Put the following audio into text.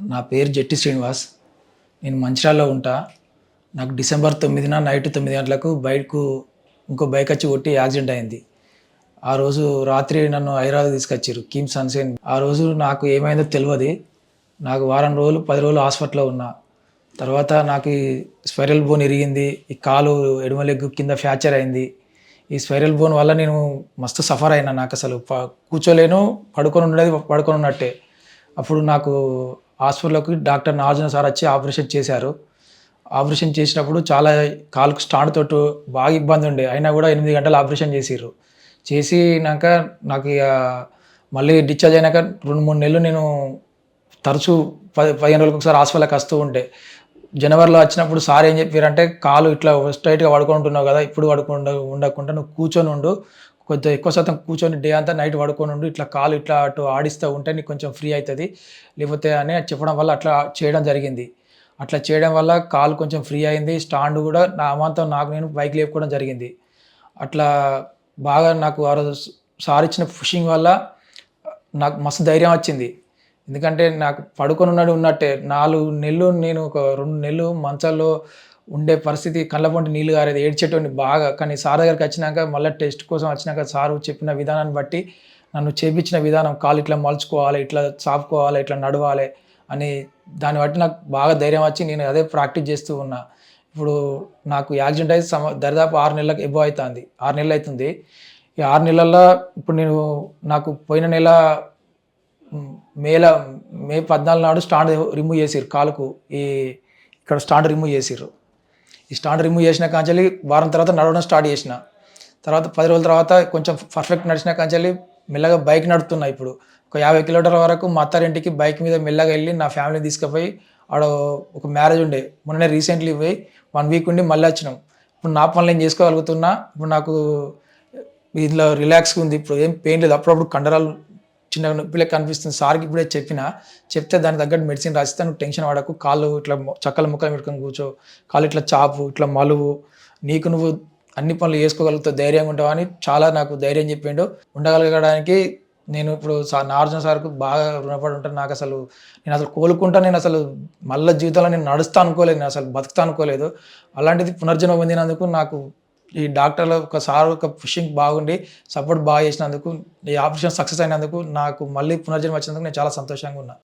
నా పేరు జట్టి శ్రీనివాస్. నేను మంచిర్యాలలో ఉంటా. నాకు డిసెంబర్ 9న నైట్ 9 గంటలకు ఇంకో బైక్ వచ్చి కొట్టి యాక్సిడెంట్ అయింది. ఆ రోజు రాత్రి నన్ను హైదరాబాద్ తీసుకొచ్చిర్రు కిమ్స్ సన్‌షైన్. ఆ రోజు నాకు ఏమైందో తెలవది. నాకు వారం రోజులు, 10 రోజులు హాస్పిటల్‌లో ఉన్నా. తర్వాత నాకు ఈ స్పైరల్ బోన్ ఇరిగింది. ఈ కాలు ఎడమ లెగ్ కింద ఫ్రాక్చర్ అయింది. ఈ స్పైరల్ బోన్ వల్ల నేను మస్తు సఫర్ అయినా. నాకసలు కూర్చోలేను, పడుకొని ఉన్నట్టే. అప్పుడు నాకు హాస్పిటల్‌లోకి డాక్టర్ నాగార్జున సార్ వచ్చి ఆపరేషన్ చేశారు. ఆపరేషన్ చేసినప్పుడు చాలా కాలుకు స్టాండ్ తోటి బాగా ఇబ్బంది ఉండే. అయినా కూడా 8 గంటలు ఆపరేషన్ చేసిర్రు. చేసినాక నాకు మళ్ళీ డిశ్చార్జ్ అయినాక 2, 3 నెలలు నేను తరచూ 15 రోజులకు ఒకసారి హాస్పిటల్‌కి వస్తూ ఉండే. జనవరిలో వచ్చినప్పుడు సార్ ఏం చెప్పారంటే, "కాలు ఇట్లా స్ట్రెయిట్‌గా పడుకుంటున్నావు కదా! ఇప్పుడు ఉండకుండా నువ్వు కూర్చొని ఉండు. కొంచెం ఎక్కువ శాతం కూర్చొని డే అంతా నైట్ పడుకొని ఉండు. ఇట్లా కాలు ఇట్లా అటు ఆడిస్తూ ఉంటే నీకు కొంచెం ఫ్రీ అయితది. లేకపోతే" అని చెప్పడం వల్ల అట్లా చేయడం జరిగింది. అట్లా చేయడం వల్ల కాలు కొంచెం ఫ్రీ అయింది. స్టాండ్ కూడా నా అమాంతం నాకు నేను పైకి లేపుకోవడం జరిగింది. అట్లా బాగా నాకు ఆ రోజు సార్ ఇచ్చిన పుషింగ్ వల్ల నాకు మస్తు ధైర్యం వచ్చింది. ఎందుకంటే నాకు ఉన్నట్టే 4 నెలలు నేను ఒక 2 నెలలు మంచాల్లో ఉండే పరిస్థితి, కళ్ళ పొంటి నీళ్లు గారేది, ఏడ్చేటోడిని బాగా. కానీ సార్ దగ్గరికొచ్చినాక మళ్ళా టెస్ట్ కోసం వచ్చినాక సారు చెప్పిన విధానాన్ని బట్టి నన్ను చేపించిన విధానం, కాలు ఇట్లా మలుచుకోవాలి, ఇట్లా చాపుకోవాలి, ఇట్లా నడవాలి అని దాన్ని బట్టి నాకు బాగా ధైర్యం వచ్చి నేను అదే ప్రాక్టీస్ చేస్తూ ఉన్నా. ఇప్పుడు నాకు యాక్సిడెంట్ అయ్యి దరిదాపు 6 నెలలకు ఎబోవ్ అయితాంది. 6 నెలలు అయితుంది. ఈ 6 నెలల్లో ఇప్పుడు నాకు పోయిన నెల హ్మ్. మే 14 నాడు స్టాండ్ రిమూవ్ చేసిర్రు కాలుకు. ఇక్కడ స్టాండ్ రిమూవ్ చేసిర్రు. ఈ స్టాండ్ రిమూవ్ చేసిన కాంచెల్లి వారం తర్వాత నడవడం స్టార్ట్ చేసిన. తర్వాత 10 రోజుల తర్వాత కొంచెం పర్ఫెక్ట్ నడిచిన కాంచెల్లి మెల్లగా బైక్ నడుపుతున్నా ఇప్పుడు. ఒక 50 కిలోమీటర్ల వరకు మా అత్తారింటికి బైక్ మీద మెల్లగా ఎళ్లి నా ఫ్యామిలీని తీసుకుపోయి ఆడ ఒక మ్యారేజ్ ఉండే. మొన్ననే రీసెంట్‌లీ పోయి 1 వీక్ ఉండి మళ్ళీ వచ్చినాం. ఇప్పుడు నా పనులు నేను చేసుకోగలుగుతున్నా. ఇప్పుడు నాకు ఇందులో రిలాక్స్‌గా ఉంది. ఇప్పుడు ఏం పెయిన్ లేదు. అప్పుడప్పుడు కండరాలు చిన్నగా నొప్పి లెక్క అనిపిస్తుంది. సార్‌కి ఇప్పుడే చెప్పినా. చెప్తే దానికి తగ్గట్టు మెడిసిన్ రాసిస్తే, "నువ్వు టెన్షన్ పడకు. కాళ్ళు ఇట్లా చక్కల ముక్కలు పెట్టుకొని కూర్చో. కాళ్ళు ఇట్లా చాపు, ఇట్లా మలువు. నీకు నువ్వు అన్ని పనులు చేసుకోగలుగుతావు. ధైర్యంగా ఉంటావు" అని చాలా నాకు ధైర్యం చెప్పిండు. ఉండగలగడానికి నేను ఇప్పుడు నాగార్జున సార్‌కు బాగా రుణపడి ఉంటాను. నేనసలు కోలుకుంటా, నేనసలు మళ్ళా జీవితంలో నేను నడుస్తా అనుకోలేదు. నేనసలు బతుకుతా అనుకోలేదు. అలాంటిది పునర్జన్మ పొందినందుకు నాకు ఈ డాక్టర్ల ఒక సార్ ఒక పుషింగ్ బాగుండి, సపోర్ట్ బాగా చేసినందుకు, ఈ ఆపరేషన్ సక్సెస్ అయినందుకు, నాకు మళ్ళీ పునర్జన్మ వచ్చినందుకు నేను చాలా సంతోషంగా ఉన్నా.